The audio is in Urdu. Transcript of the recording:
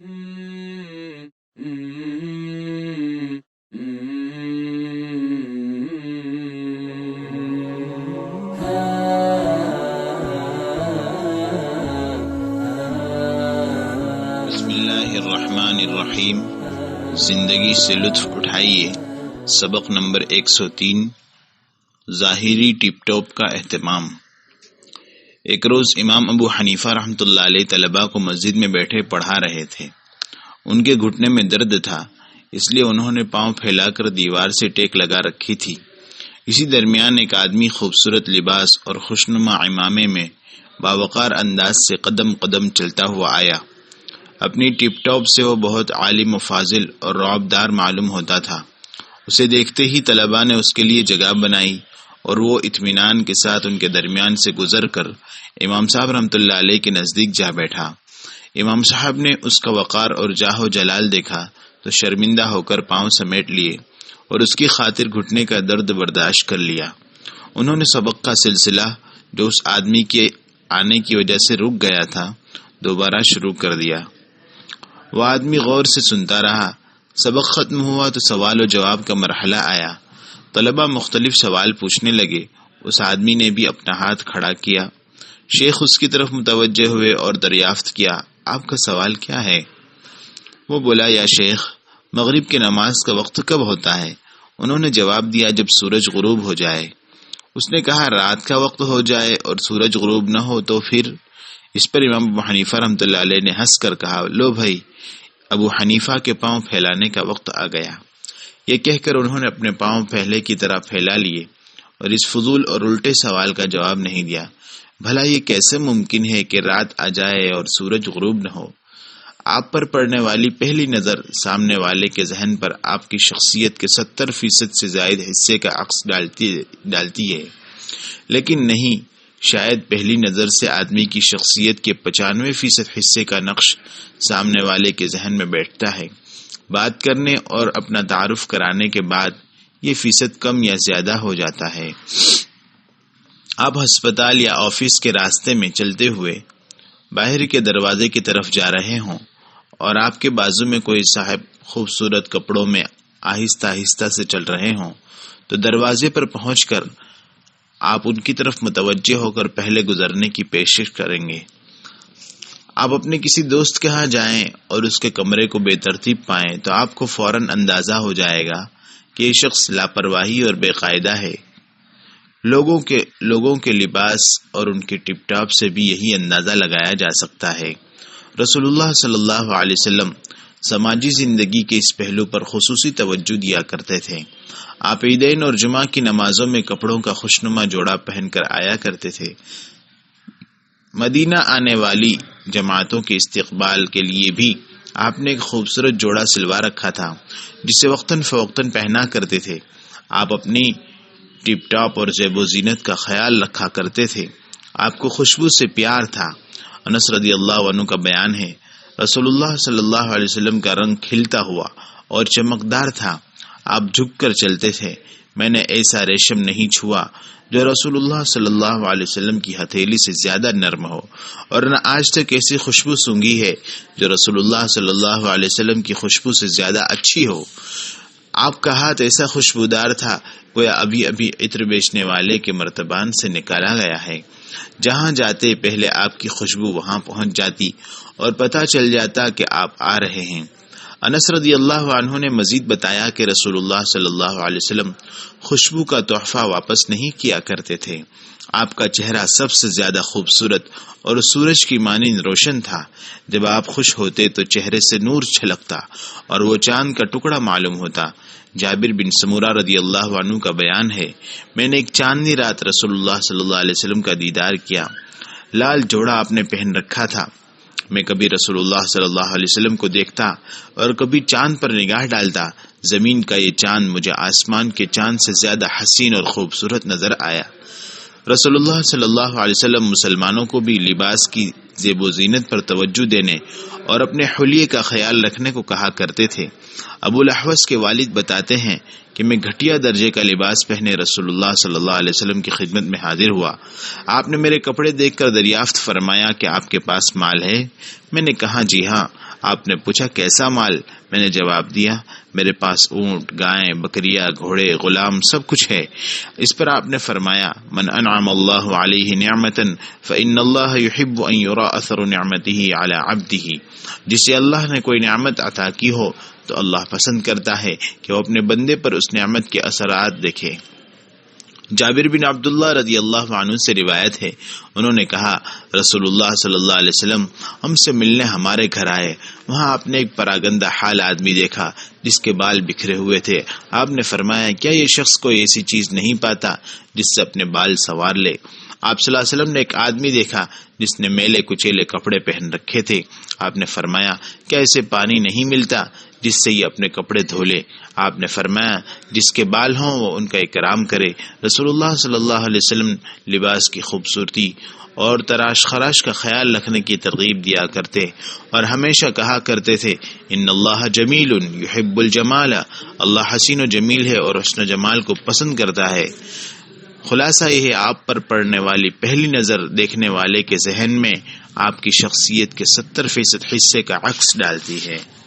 بسم اللہ الرحمن الرحیم۔ زندگی سے لطف اٹھائیے، سبق نمبر 103، ظاہری ٹپ ٹاپ کا اہتمام۔ ایک روز امام ابو حنیفہ رحمۃ اللہ علیہ طلباء کو مسجد میں بیٹھے پڑھا رہے تھے۔ ان کے گھٹنے میں درد تھا، اس لیے انہوں نے پاؤں پھیلا کر دیوار سے ٹیک لگا رکھی تھی۔ اسی درمیان ایک آدمی خوبصورت لباس اور خوشنما عمامے میں باوقار انداز سے قدم قدم چلتا ہوا آیا۔ اپنی ٹپ ٹاپ سے وہ بہت عالم و فاضل اور رعبدار معلوم ہوتا تھا۔ اسے دیکھتے ہی طلباء نے اس کے لیے جگہ بنائی اور وہ اطمینان کے ساتھ ان کے درمیان سے گزر کر امام صاحب رحمۃ اللہ علیہ کے نزدیک جا بیٹھا۔ امام صاحب نے اس کا وقار اور جاہ و جلال دیکھا تو شرمندہ ہو کر پاؤں سمیٹ لیے اور اس کی خاطر گھٹنے کا درد برداشت کر لیا۔ انہوں نے سبق کا سلسلہ جو اس آدمی کے آنے کی وجہ سے رک گیا تھا دوبارہ شروع کر دیا۔ وہ آدمی غور سے سنتا رہا۔ سبق ختم ہوا تو سوال و جواب کا مرحلہ آیا۔ طلباء مختلف سوال پوچھنے لگے۔ اس آدمی نے بھی اپنا ہاتھ کھڑا کیا۔ شیخ اس کی طرف متوجہ ہوئے اور دریافت کیا، آپ کا سوال کیا ہے؟ وہ بولا، یا شیخ، مغرب کی نماز کا وقت کب ہوتا ہے؟ انہوں نے جواب دیا، جب سورج غروب ہو جائے۔ اس نے کہا، رات کا وقت ہو جائے اور سورج غروب نہ ہو تو پھر؟ اس پر امام ابو حنیفہ رحمۃ اللہ علیہ نے ہنس کر کہا، لو بھائی، ابو حنیفہ کے پاؤں پھیلانے کا وقت آ گیا۔ یہ کہہ کر انہوں نے اپنے پاؤں پہلے کی طرح پھیلا لیے اور اس فضول اور الٹے سوال کا جواب نہیں دیا۔ بھلا یہ کیسے ممکن ہے کہ رات آ جائے اور سورج غروب نہ ہو؟ آپ پر پڑنے والی پہلی نظر سامنے والے کے ذہن پر آپ کی شخصیت کے 70% سے زائد حصے کا عکس ڈالتی ہے، لیکن نہیں، شاید پہلی نظر سے آدمی کی شخصیت کے 95% حصے کا نقش سامنے والے کے ذہن میں بیٹھتا ہے۔ بات کرنے اور اپنا تعارف کرانے کے بعد یہ فیصد کم یا زیادہ ہو جاتا ہے۔ آپ ہسپتال یا آفس کے راستے میں چلتے ہوئے باہر کے دروازے کی طرف جا رہے ہوں اور آپ کے بازو میں کوئی صاحب خوبصورت کپڑوں میں آہستہ آہستہ سے چل رہے ہوں تو دروازے پر پہنچ کر آپ ان کی طرف متوجہ ہو کر پہلے گزرنے کی پیشکش کریں گے۔ آپ اپنے کسی دوست کے ہاں جائیں اور اس کے کمرے کو بے ترتیب پائیں تو آپ کو فوراً اندازہ ہو جائے گا کہ یہ شخص لاپرواہی اور بے قاعدہ ہے۔ لوگوں کے لباس اور ان کے ٹپ ٹاپ سے بھی یہی اندازہ لگایا جا سکتا ہے۔ رسول اللہ صلی اللہ علیہ وسلم سماجی زندگی کے اس پہلو پر خصوصی توجہ دیا کرتے تھے۔ آپ عیدین اور جمعہ کی نمازوں میں کپڑوں کا خوشنما جوڑا پہن کر آیا کرتے تھے۔ مدینہ آنے والی جماعتوں کے استقبال کے لیے بھی آپ نے ایک خوبصورت جوڑا سلوا رکھا تھا جسے وقتاً فوقتاً پہنا کرتے تھے۔ آپ اپنی ٹپ ٹاپ اور زیب و زینت کا خیال رکھا کرتے تھے۔ آپ کو خوشبو سے پیار تھا۔ انس رضی اللہ عنہ کا بیان ہے، رسول اللہ صلی اللہ علیہ وسلم کا رنگ کھلتا ہوا اور چمکدار تھا۔ آپ جھک کر چلتے تھے۔ میں نے ایسا ریشم نہیں چھوا جو رسول اللہ صلی اللہ علیہ وسلم کی ہتھیلی سے زیادہ نرم ہو، اور نہ آج تک ایسی خوشبو سونگھی ہے جو رسول اللہ صلی اللہ علیہ وسلم کی خوشبو سے زیادہ اچھی ہو۔ آپ کا ہاتھ ایسا خوشبودار تھا گویا ابھی ابھی عطر بیچنے والے کے مرتبان سے نکالا گیا ہے۔ جہاں جاتے پہلے آپ کی خوشبو وہاں پہنچ جاتی اور پتہ چل جاتا کہ آپ آ رہے ہیں۔ انس رضی اللہ عنہ نے مزید بتایا کہ رسول اللہ صلی اللہ علیہ وسلم خوشبو کا تحفہ واپس نہیں کیا کرتے تھے۔ آپ کا چہرہ سب سے زیادہ خوبصورت اور سورج کی مانند روشن تھا۔ جب آپ خوش ہوتے تو چہرے سے نور چھلکتا اور وہ چاند کا ٹکڑا معلوم ہوتا۔ جابر بن سمورہ رضی اللہ عنہ کا بیان ہے، میں نے ایک چاندنی رات رسول اللہ صلی اللہ علیہ وسلم کا دیدار کیا۔ لال جوڑا آپ نے پہن رکھا تھا۔ میں کبھی رسول اللہ صلی اللہ علیہ وسلم کو دیکھتا اور کبھی چاند پر نگاہ ڈالتا۔ زمین کا یہ چاند مجھے آسمان کے چاند سے زیادہ حسین اور خوبصورت نظر آیا۔ رسول اللہ صلی اللہ علیہ وسلم مسلمانوں کو بھی لباس کی زیب و زینت پر توجہ دینے اور اپنے حلیے کا خیال رکھنے کو کہا کرتے تھے۔ ابو الاحوص کے والد بتاتے ہیں کہ میں گھٹیا درجے کا لباس پہنے رسول اللہ صلی اللہ علیہ وسلم کی خدمت میں حاضر ہوا۔ آپ نے میرے کپڑے دیکھ کر دریافت فرمایا کہ آپ کے پاس مال ہے؟ میں نے کہا جی ہاں۔ آپ نے پوچھا کیسا مال؟ میں نے جواب دیا میرے پاس اونٹ، گائیں، بکریاں، گھوڑے، غلام سب کچھ ہے۔ اس پر آپ نے فرمایا من انعم اللہ علیہ نعمتا فإن اللہ یحب ان یرى اثر نعمته علی عبده، جسے اللہ نے کوئی نعمت عطا کی ہو تو اللہ پسند کرتا ہے کہ وہ اپنے بندے پر اس نعمت کے اثرات دیکھے۔ جابر بن عبداللہ رضی اللہ عنہ سے روایت ہے، انہوں نے کہا رسول اللہ صلی اللہ علیہ وسلم ہم سے ملنے ہمارے گھر آئے، وہاں آپ نے ایک پراگندہ حال آدمی دیکھا جس کے بال بکھرے ہوئے تھے۔ آپ نے فرمایا کیا یہ شخص کوئی ایسی چیز نہیں پاتا جس سے اپنے بال سنوار لے؟ آپ صلی اللہ علیہ وسلم نے ایک آدمی دیکھا جس نے میلے کچیلے کپڑے پہن رکھے تھے۔ آپ نے فرمایا کیا اسے پانی نہیں ملتا جس سے یہ اپنے کپڑے دھو لے؟ آپ نے فرمایا جس کے بال ہوں وہ ان کا اکرام کرے۔ رسول اللہ صلی اللہ علیہ وسلم لباس کی خوبصورتی اور تراش خراش کا خیال رکھنے کی ترغیب دیا کرتے اور ہمیشہ کہا کرتے تھے ان اللہ جمیل یحب الجمال، اللہ حسین و جمیل ہے اور حسن و جمال کو پسند کرتا ہے۔ خلاصہ یہ ہے آپ پر پڑنے والی پہلی نظر دیکھنے والے کے ذہن میں آپ کی شخصیت کے 70% حصے کا عکس ڈالتی ہے۔